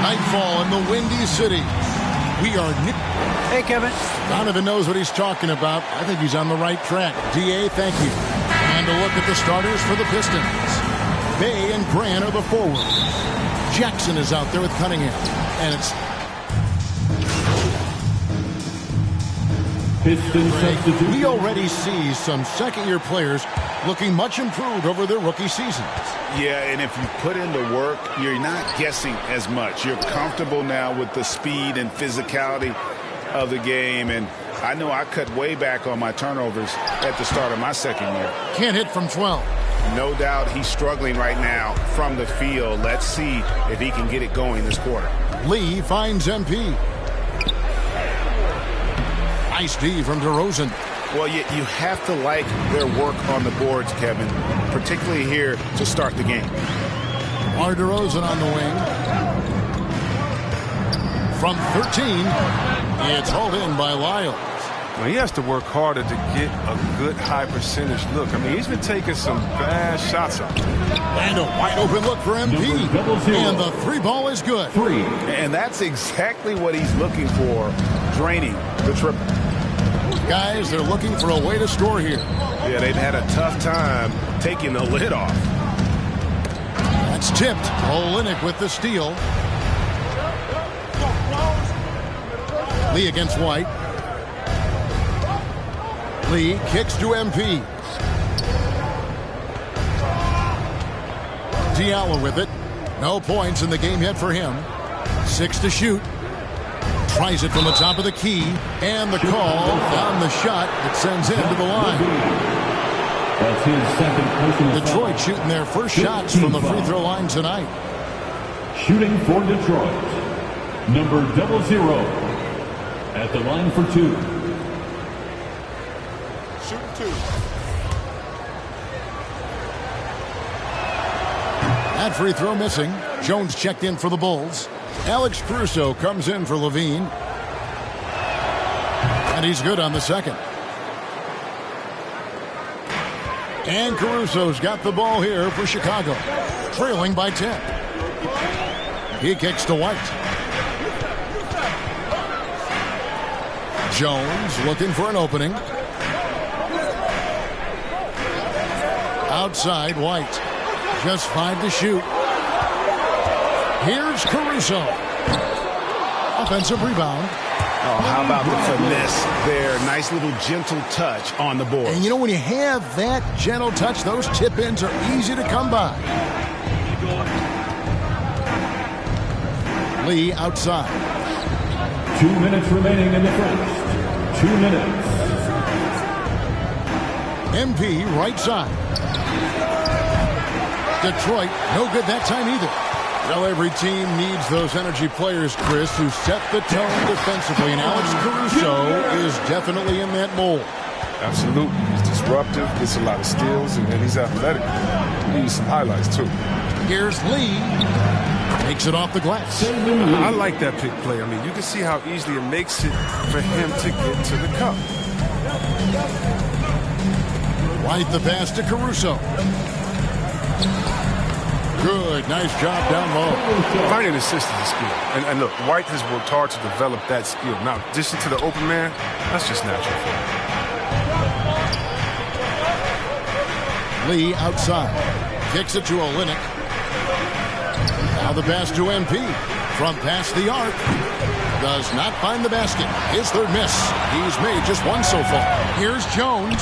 Nightfall in the Windy City. We are... Hey, Kevin. Donovan knows what he's talking about. I think he's on the right track. D.A., thank you. And a look at the starters for the Pistons. Bay and Grant are the forwards. Jackson is out there with Cunningham. And it's... We already see some second-year players looking much improved over their rookie seasons. Yeah, and if you put in the work, you're not guessing as much. You're comfortable now with the speed and physicality of the game. And I know I cut way back on my turnovers at the start of my second year. Can't hit from 12. No doubt he's struggling right now from the field. Let's see if he can get it going this quarter. Lee finds MP. Nice D from DeRozan. Well, you have to like their work on the boards, Kevin, particularly here to start the game. Mar DeRozan on the wing. From 13, it's hauled in by Lyles. Well, he has to work harder to get a good high percentage look. I mean, he's been taking some bad shots up. And a wide open look for MP. And the three ball is good. And that's exactly what he's looking for, draining the triple. Guys, they're looking for a way to score here. Yeah, they've had a tough time taking the lid off. That's tipped. Olynyk with the steal. Lee against White. Lee kicks to MP. Diallo with it. No points in the game yet for him. 6 to shoot. Tries it from the top of the key. And the call down the shot. It sends him to the line. That's his second personal Detroit shooting their first shots from the free throw line tonight. Shooting for Detroit. Number 00. At the line for 2. Shooting 2. That free throw missing. Jones checked in for the Bulls. Alex Caruso comes in for Levine. And he's good on the second. And Caruso's got the ball here for Chicago. Trailing by 10. He kicks to White. Jones looking for an opening. Outside White. Just 5 to shoot. Here's Caruso. Offensive rebound. Oh, how about the finesse there? Nice little gentle touch on the board. And you know, when you have that gentle touch, those tip-ins are easy to come by. Lee outside. 2 minutes remaining in the first. 2 minutes. MP right side. Detroit, no good that time either. Well, every team needs those energy players, Chris, who set the tone defensively, and Alex Caruso is definitely in that mold. Absolutely. He's disruptive, gets a lot of steals, and he's athletic. He needs some highlights, too. Here's Lee. Takes it off the glass. I like that pick play. I mean, you can see how easily it makes it for him to get to the cup. White the pass to Caruso. Good, nice job down low. Finding assists is a skill. And look, White has worked hard to develop that skill. Now, addition to the open man, that's just natural for him. Lee outside. Kicks it to Olynyk. Now the pass to MP. From past the arc. Does not find the basket. His third miss. He's made just one so far. Here's Jones.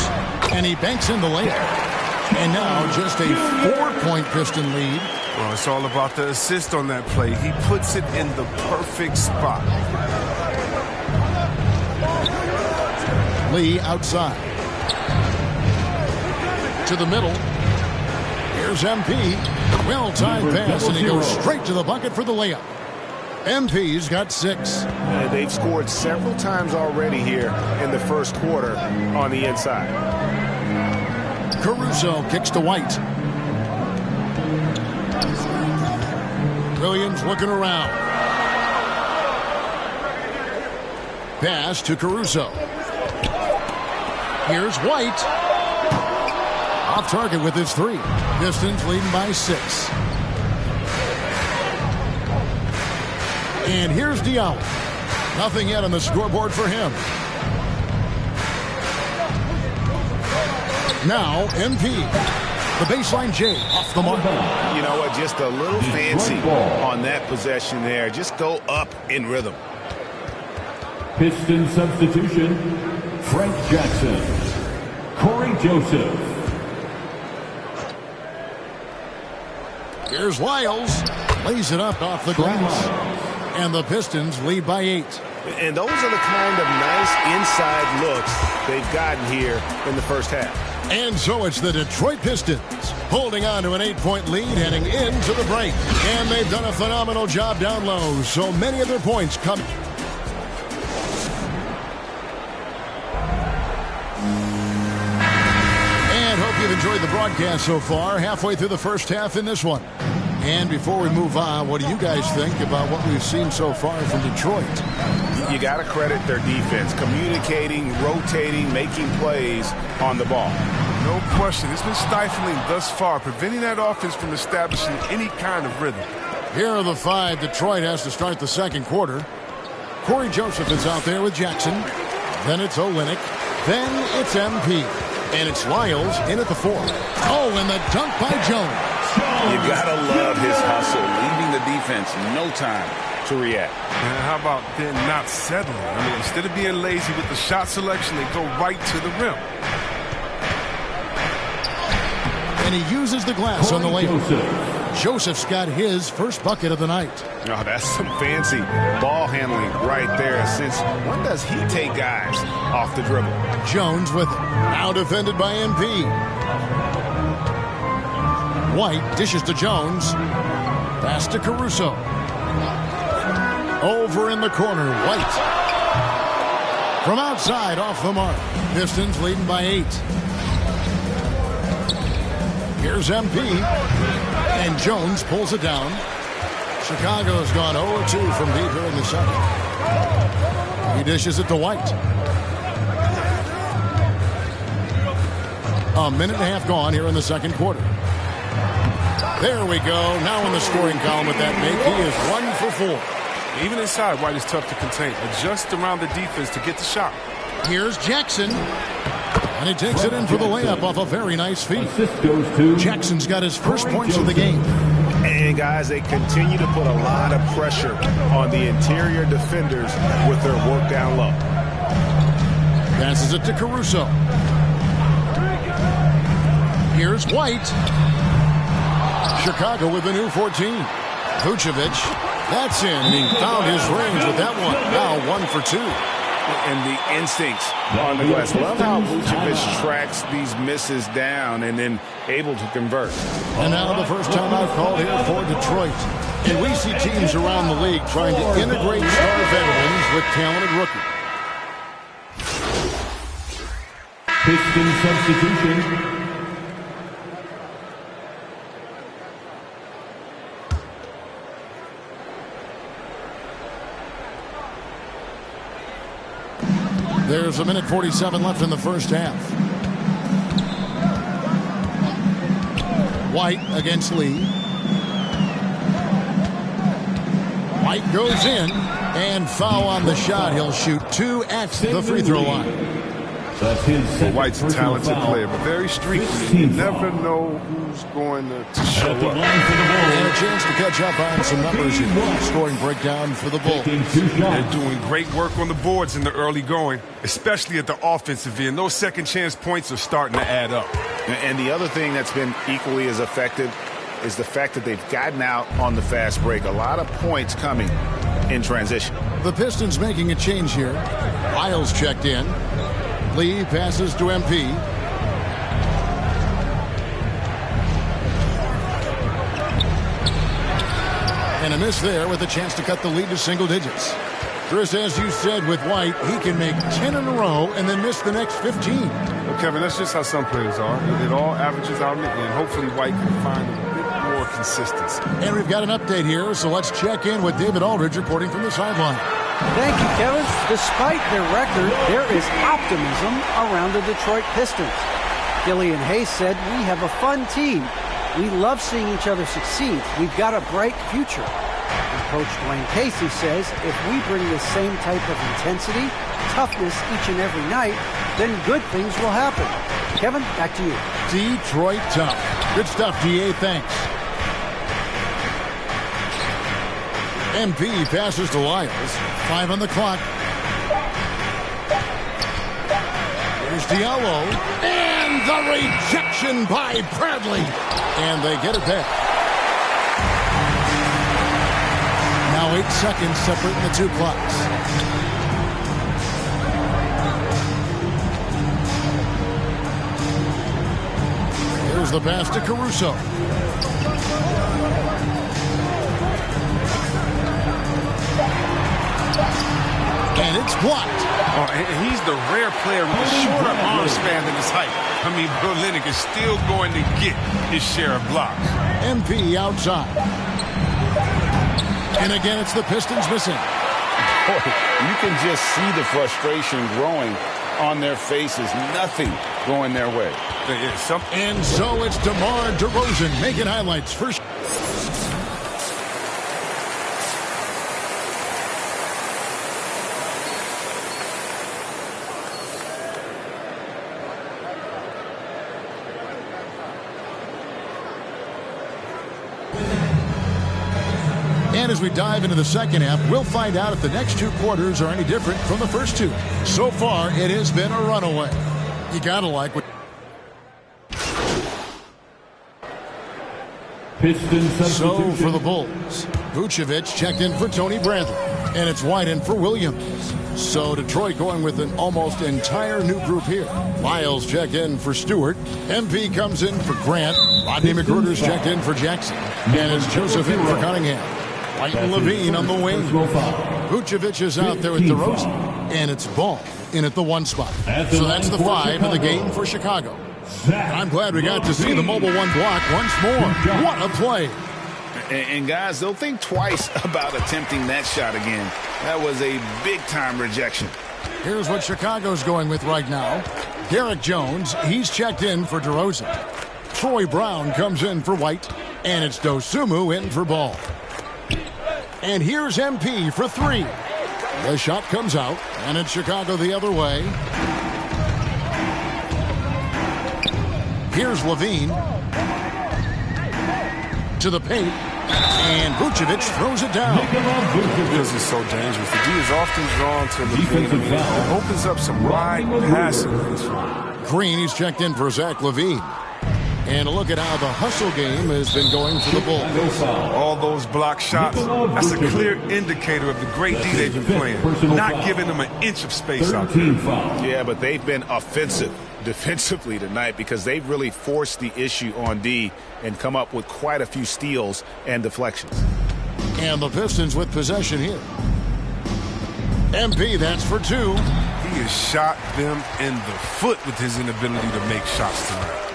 And he banks in the layup. And now just a 4-point Piston lead. Well, it's all about the assist on that play. He puts it in the perfect spot. Lee outside. To the middle. Here's MP. Well-timed pass, and he goes straight to the bucket for the layup. MP's got 6. They've scored several times already here in the first quarter on the inside. Caruso kicks to White. Williams looking around. Pass to Caruso. Here's White. Off target with his 3. Pistons leading by 6. And here's Diallo. Nothing yet on the scoreboard for him. Now, MP. The baseline J off the mark. You know what? Just a little fancy on that possession there. Just go up in rhythm. Pistons substitution, Frank Jackson, Corey Joseph. Here's Lyles. Lays it up off the glass. And the Pistons lead by 8. And those are the kind of nice inside looks they've gotten here in the first half. And so it's the Detroit Pistons holding on to an 8-point lead heading into the break. And they've done a phenomenal job down low. So many of their points come. And hope you've enjoyed the broadcast so far. Halfway through the first half in this one. And before we move on, what do you guys think about what we've seen so far from Detroit? You got to credit their defense. Communicating, rotating, making plays on the ball. No question. It's been stifling thus far, preventing that offense from establishing any kind of rhythm. Here are the 5 Detroit has to start the second quarter. Corey Joseph is out there with Jackson. Then it's Olynyk. Then it's MP. And it's Lyles in at the 4. Oh, and the dunk by Jones. You gotta love his hustle, leaving the defense no time to react. And how about then not settling? I mean, instead of being lazy with the shot selection, they go right to the rim. And he uses the glass on the layup. Joseph's got his first bucket of the night. Oh, that's some fancy ball handling right there. Since when does he take guys off the dribble? Jones with it. Now defended by MP. White dishes to Jones. Pass to Caruso. Over in the corner, White. From outside, off the mark. Pistons leading by 8. Here's MP. And Jones pulls it down. Chicago's gone 0-2 from deep here in the second. He dishes it to White. A minute and a half gone here in the second quarter. There we go. Now in the scoring column with that make, he is 1 for 4. Even inside, White is tough to contain. Adjust around the defense to get the shot. Here's Jackson. And he takes it in for the layup off a very nice feed. Jackson's got his first points of the game. And guys, they continue to put a lot of pressure on the interior defenders with their work down low. Passes it to Caruso. Here's White. Chicago with a new 14. Vucevic. That's in. And he found his range with that one. Now 1 for 2. And the instincts on the glass. Love how Vucevic tracks these misses down and then able to convert. And now the first time out called here for Detroit. And we see teams around the league trying to integrate star veterans with talented rookies. Piston substitution. There's a minute 47 left in the first half. White against Lee. White goes in and foul on the shot. He'll shoot 2 at the free throw line. That's his well, White's a talented player, but very streaky. You never know who's going to show up. And a chance to catch up on some numbers here. Scoring breakdown for the Bulls. They're doing great work on the boards in the early going, especially at the offensive end. Those second chance points are starting to add up. And the other thing that's been equally as effective is the fact that they've gotten out on the fast break. A lot of points coming in transition. The Pistons making a change here. Lyles checked in. Lee passes to MP. And a miss there with a chance to cut the lead to single digits. Chris, as you said with White, he can make 10 in a row and then miss the next 15. Well, Kevin, that's just how some players are. It all averages out in the end. Hopefully White can find a bit more consistency. And we've got an update here, so let's check in with David Aldridge reporting from the sideline. Thank you, Kevin. Despite their record, there is optimism around the Detroit Pistons. Killian Hayes said, "We have a fun team. We love seeing each other succeed. We've got a bright future." Coach Dwayne Casey says if we bring the same type of intensity, toughness each and every night, then good things will happen. Kevin, back to you. Detroit tough. Good stuff, DA. Thanks. MP passes to Lyles. 5 on the clock. Here's Diallo. And the rejection by Bradley. And they get it back. Now 8 seconds separating the two clocks. Here's the pass to Caruso. And it's blocked. Oh, and he's the rare player with a shorter arm span than his height. I mean, Olynyk is still going to get his share of blocks. MP outside. And again, it's the Pistons missing. Boy, you can just see the frustration growing on their faces. Nothing going their way. And so it's DeMar DeRozan making highlights for... And as we dive into the second half, we'll find out if the next two quarters are any different from the first two. So far, it has been a runaway. You gotta like what... So for the Bulls, Vucevic checked in for Tony Bradley, and it's White in for Williams. So Detroit going with an almost entire new group here. Lyles checked in for Stewart. MP comes in for Grant. Rodney McGruder's checked in for Jackson. And it's Joseph in for Cunningham. White and Levine on the wing. Vucevic is out there with DeRozan. And it's Ball in at the 1 spot. So that's the 5 in the game for Chicago. I'm glad we got to see the mobile 1 block once more. What a play. And guys, they'll think twice about attempting that shot again. That was a big-time rejection. Here's what Chicago's going with right now. Derek Jones, he's checked in for DeRozan. Troy Brown comes in for White. And it's Dosunmu in for Ball. And here's MP for 3. The shot comes out, and it's Chicago the other way. Here's Levine to the paint, and Vucevic throws it down. This is so dangerous. The D is often drawn to Levine. It opens up some wide passing lanes. Green, he's checked in for Zach Levine. And a look at how the hustle game has been going for the Bulls. All those block shots, that's a clear indicator of the great D they've been playing. Not giving them an inch of space out there. Yeah, but they've been offensive defensively tonight because they've really forced the issue on D and come up with quite a few steals and deflections. And the Pistons with possession here. MP, that's for 2. He has shot them in the foot with his inability to make shots tonight.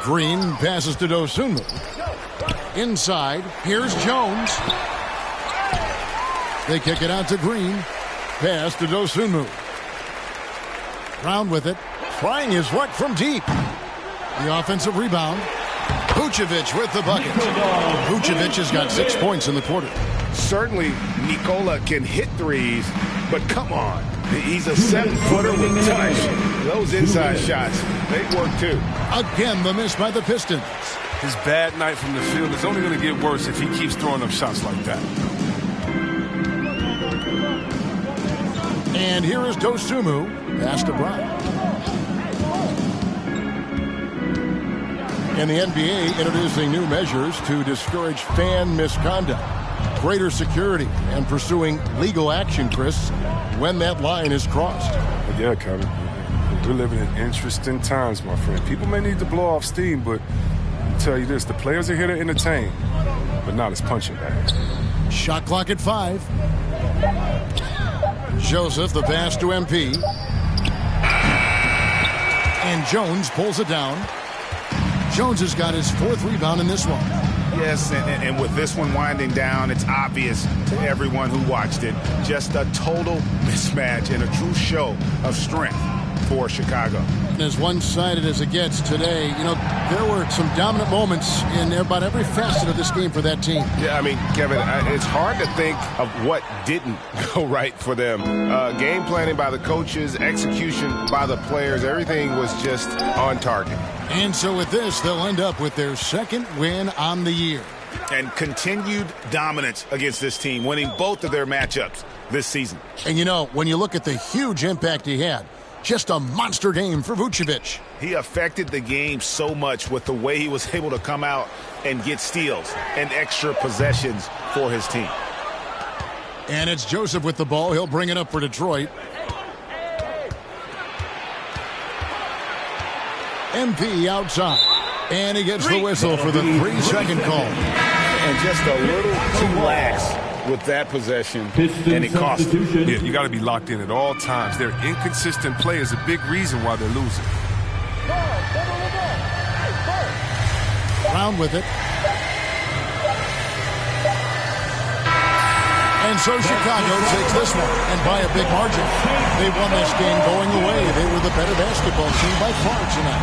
Green passes to Dosunmu. Inside, here's Jones. They kick it out to Green. Pass to Dosunmu. Brown with it. Trying his luck from deep. The offensive rebound. Vucevic with the bucket. Vucevic has got 6 points in the quarter. Certainly, Nikola can hit threes, but come on. He's a 7-footer with touch. Those inside shots, they work too. Again, the miss by the Pistons. His bad night from the field is only going to get worse if he keeps throwing up shots like that. And here is Dosunmu. Pass to Brown. And the NBA introducing new measures to discourage fan misconduct. Greater security and pursuing legal action, Chris, when that line is crossed. Yeah, Kevin. We're living in interesting times, my friend. People may need to blow off steam, but I'll tell you this, the players are here to entertain, but not as punching bags. Shot clock at 5. Joseph, the pass to MP. And Jones pulls it down. Jones has got his 4th rebound in this one. Yes, and with this one winding down, it's obvious to everyone who watched it. Just a total mismatch and a true show of strength. for Chicago. As one-sided as it gets today, you know, there were some dominant moments in about every facet of this game for that team. Yeah, I mean, Kevin, it's hard to think of what didn't go right for them. Game planning by the coaches, execution by the players, everything was just on target. And so with this, they'll end up with their second win on the year. And continued dominance against this team, winning both of their matchups this season. And, you know, when you look at the huge impact he had, just a monster game for Vucevic. He affected the game so much with the way he was able to come out and get steals and extra possessions for his team. And it's Joseph with the ball. He'll bring it up for Detroit. MP outside. And he gets the whistle for the 3-second call. And just a little too lax with that possession, and it cost them. Yeah, you got to be locked in at all times. Their inconsistent play is a big reason why they're losing. Brown with it. And so Chicago takes this one, and by a big margin. They won this game going away. They were the better basketball team by far tonight.